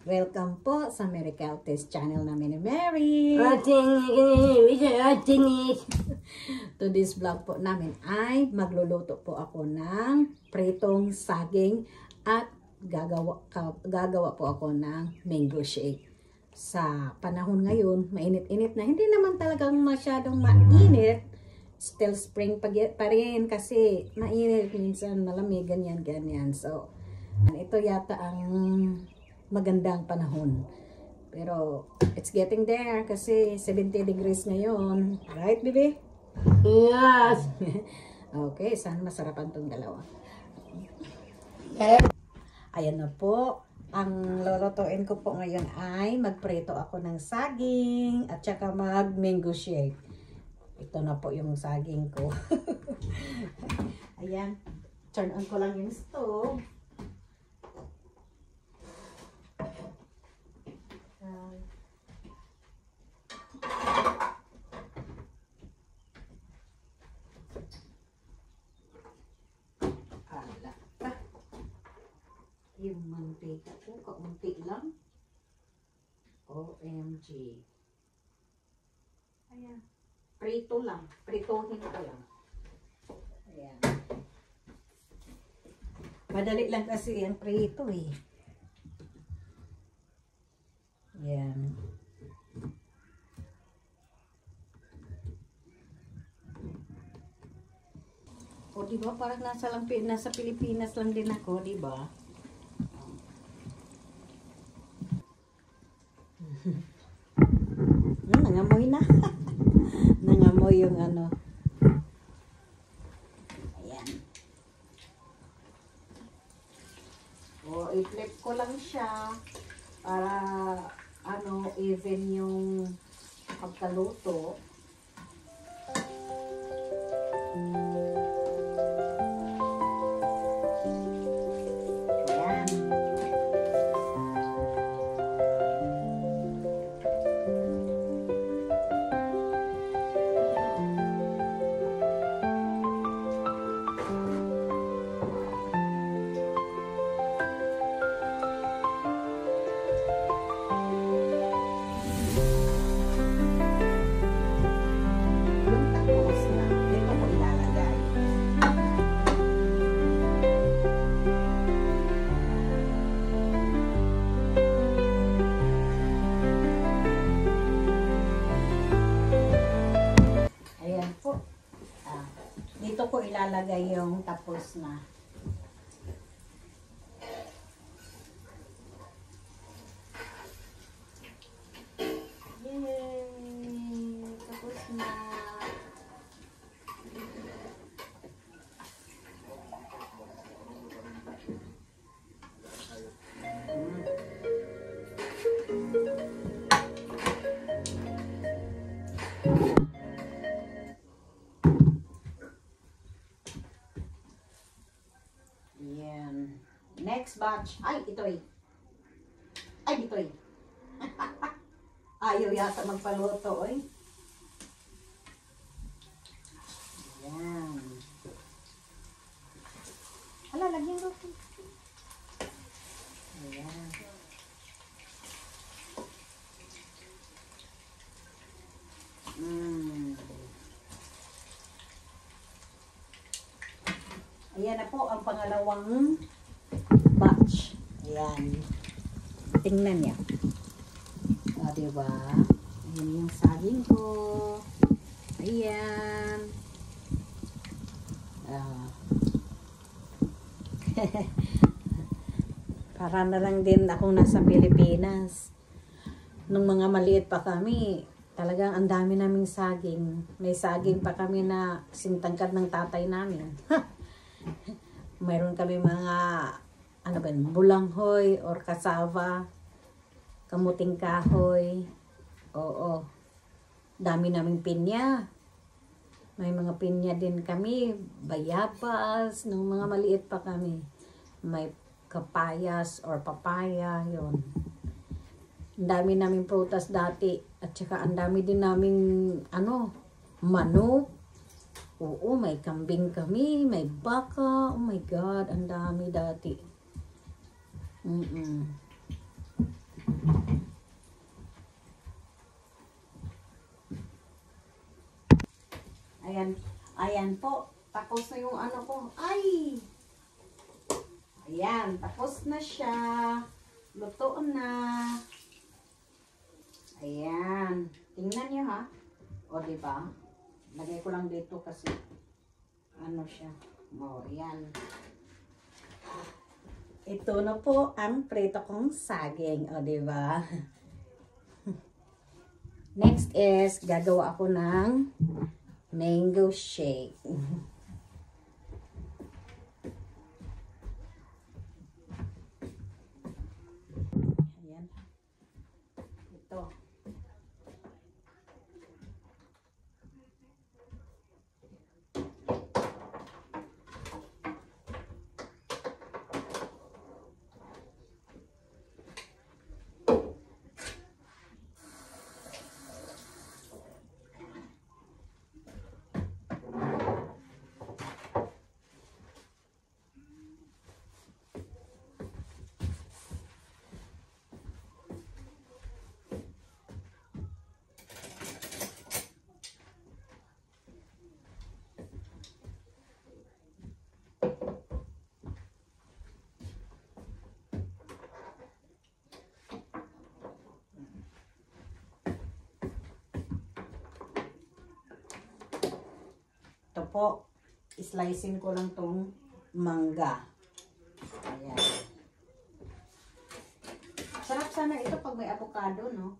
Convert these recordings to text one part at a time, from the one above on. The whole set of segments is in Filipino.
Welcome po sa Mericaltes channel namin ni Mary. To this vlog po namin ay magluluto po ako ng pritong saging at gagawa po ako ng mango shake. Sa panahon ngayon, mainit-init na. Hindi naman talagang masyadong mainit. Still spring pa rin kasi mainit, minsan malamig, ganyan. So, ito yata ang magandang panahon. Pero, it's getting there kasi 70 degrees ngayon. Right, baby? Yes. Okay, sana masarapan tong dalawa. Yes. Ayan na po. Ang lulutuin ko po ngayon ay magprito ako ng saging at saka mag-mango shake. Ito na po yung saging ko. Ayan. Turn on ko lang yung stove. Yung mantika ko, kaunti lang. OMG. Ayan. Prito lang. Pritohin ko lang. Ayan. Madali lang kasi yung prito eh. Ayan. O diba parang nasa Pilipinas lang din ako, diba? Nangamoy na. Nangamoy yung ano. Ayan. O, i-flip ko lang siya para ano, even yung pagkaluto. Dito ko ilalagay yung tapos na. Yay! Tapos na. Yan. Next batch. Ay, ito eh. Ay, ito eh. Ayaw yata magpaluto eh. Yan. Hala, lagyan ko. Ayan. Ayan na po ang pangalawang batch. Ayan. Tingnan niya. O, diba? Ayan yung saging ko. Ayan. Para na lang din akong nasa Pilipinas. Nung mga maliit pa kami, talagang ang dami naming saging. May saging pa kami na sintangkad ng tatay namin. Mayroon kami mga ano ba, bulanghoy or cassava, kamuting kahoy. Oo. Dami naming pinya. May mga pinya din kami, bayabas, nung mga maliit pa kami. May kapayas or papaya, yon. Ang dami naming prutas dati. At saka ang dami din naming ano, manok. Oo, may kambing kami, may baka. Oh my God, ang dami dati. Ayan. Ayan po. Tapos na yung ano ko. Ay! Ayan. Tapos na siya. Luto na. Ayan. Tingnan niyo ha. O, diba? Lagay ko lang dito kasi ano siya. O, ayan. Ito na po ang prito kong saging. O, diba? Next is, gagawa ako ng mango shake. Ayan. Ito. Ito po, slicing ko lang tong mangga. Ayan. Sarap sana ito pag may avocado, no?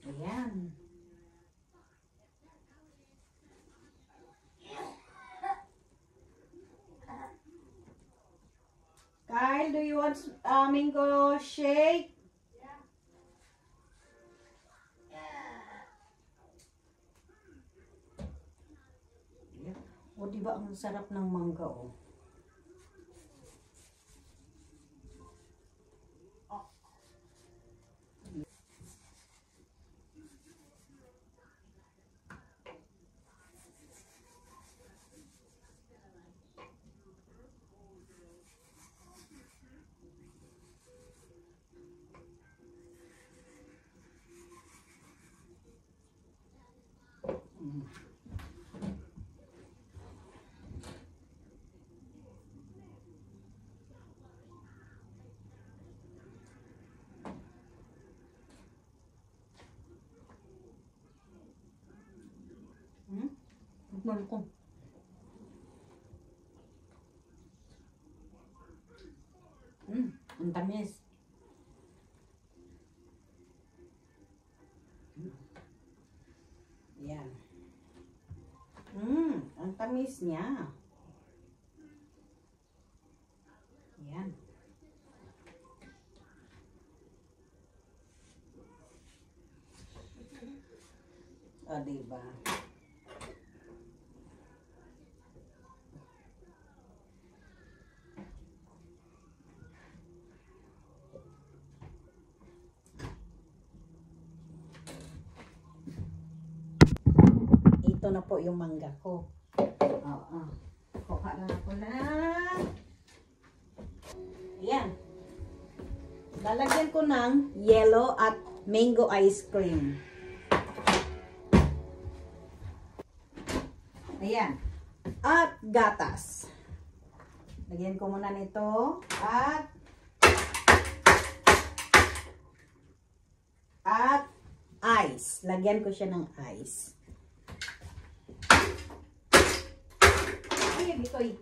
Ayan. Kyle, do you want mango shake? O, diba ang sarap ng mangga, oh. Malukong. Ang tamis. Yan. Ang tamis niya. Yan. O, diba? Ito na po yung mangga ko. Oo. Kuha na ako na. Ayan. Lalagyan ko ng yellow at mango ice cream. Ayan. At gatas. Lagyan ko muna nito. At ice. Lagyan ko siya ng ice. Ay, ito eh.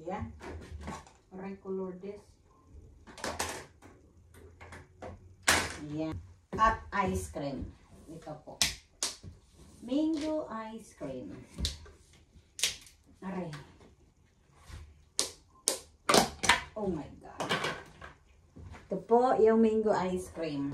Yan. Aray color this. Yan. At ice cream. Ito po. Mango ice cream. Aray. Oh my God. Ito po yung mango ice cream.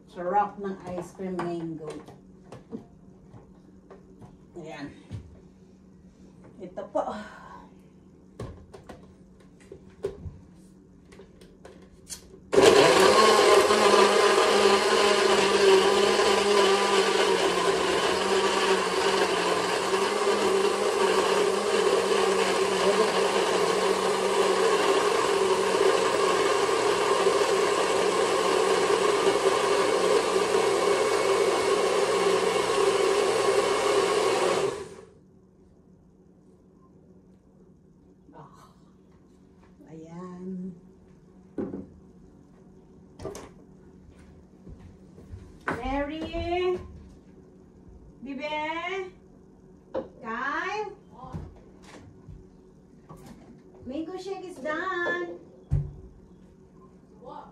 Sarap ng ice cream mango. Ayan. Ito po. Ayan. Mary? Bibe? Kyle? Mango shake is done. What?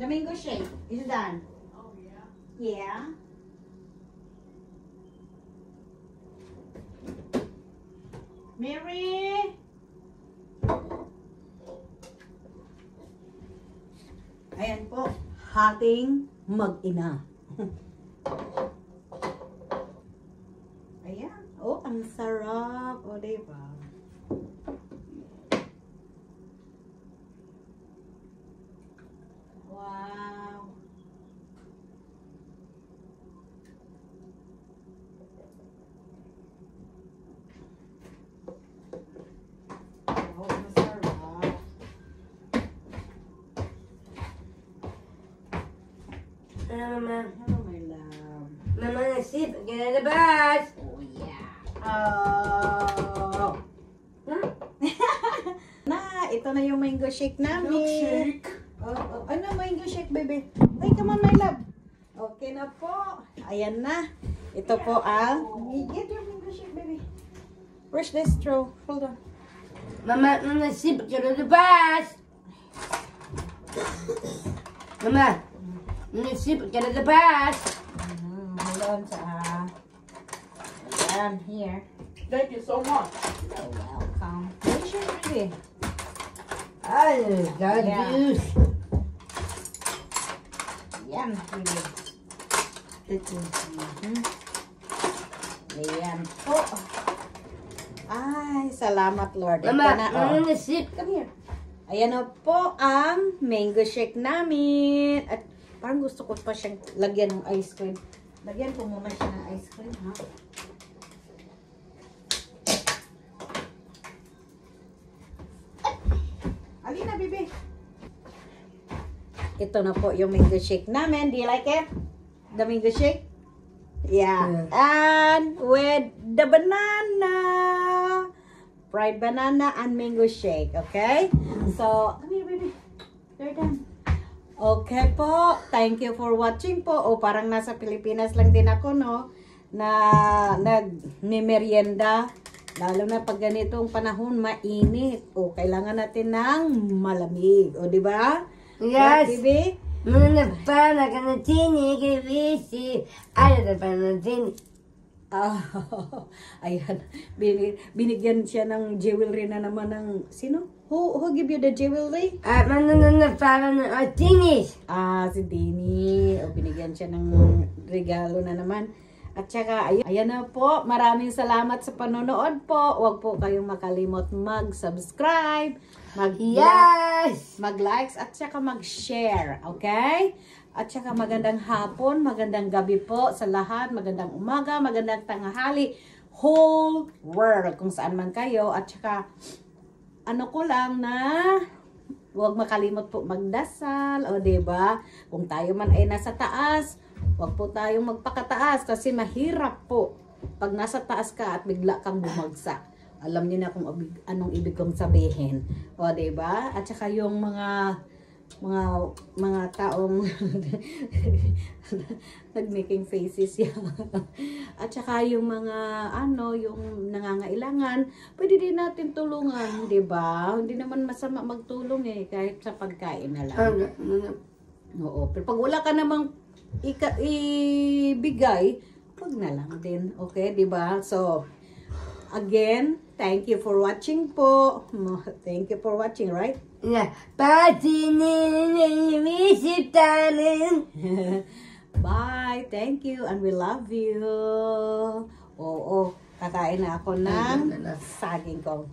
The mango shake is done. Oh, yeah. Yeah. Mary? Ayan po, hating mag-ina. Ayan. Oh, ang sarap. O, diba? Wow. Oh, ang sarap. Mama. Hello, my love. Mama, nasip. Kinalabas. Oh, yeah. Oh. Huh? Na, ito na yung mango shake namin. Milkshake. Oh, ano mango shake, baby? Ay, come on, my love. Okay na po. Ayan na. Ito po ang... Get your mango shake, baby. Where's the straw? Hold on. Mama, nasip. Kinalabas. Mama, nasip. Kinalabas. Hold on sa... Ayan, here. Thank you so much. You're welcome. Where's your baby? Ay, God, Yeah. juice. Yan, baby. Ayan po. Ay, salamat, Lord. Ito Mama, na, oh. nasip. Come here. Ayan na po ang mango shake namin. At parang gusto ko pa siyang lagyan ng ice cream. Lagyan ko muna siya ng ice cream, ha? Alina, bibi. Ito na po yung mango shake namin. Do you like it? The mango shake? Yeah. And with the banana. Fried banana and mango shake. Okay? So, come here, baby. You're done. Okay po. Thank you for watching po. O, parang nasa Pilipinas lang din ako, no? Na nag-merienda. Lalo na pag ganitong panahon, mainit. O, kailangan natin ng malamig. O, di ba? Yes. Right, baby? Muna pa na kanatini kay Visi. Ayaw na pa natini. Ah, ayan. Binigyan siya ng jewelry na naman ng... Sino? Who give you the jewelry? At manunod para ng Artinis. Ah, si Dini. O, binigyan siya ng regalo na naman. At saka, ayan na po. Maraming salamat sa panonood po. Huwag po kayong makalimot mag-subscribe, Yes! mag-likes, at saka mag-share. Okay? At saka magandang hapon, magandang gabi po sa lahat. Magandang umaga, magandang tanghali. Whole world, kung saan man kayo. At saka, ano ko lang na... Huwag makalimot po magdasal. O, diba? Kung tayo man ay nasa taas, huwag po tayong magpakataas kasi mahirap po pag nasa taas ka at bigla kang bumagsak. Alam niyo na kung anong ibig kong sabihin. O, diba? At saka yung mga taong nag-making faces yan. At saka yung mga yung nangangailangan, pwede din natin tulungan, 'di ba? Hindi naman masama magtulong kahit sa pagkain na lang. Oo, pero pag wala ka namang ibigay, wag na lang din. Okay, 'di ba? So, again, Thank you for watching po. Thank you for watching, right? Yeah. Visit darling. Bye. Thank you and we love you. Oo, kakain na ako ng saging ko.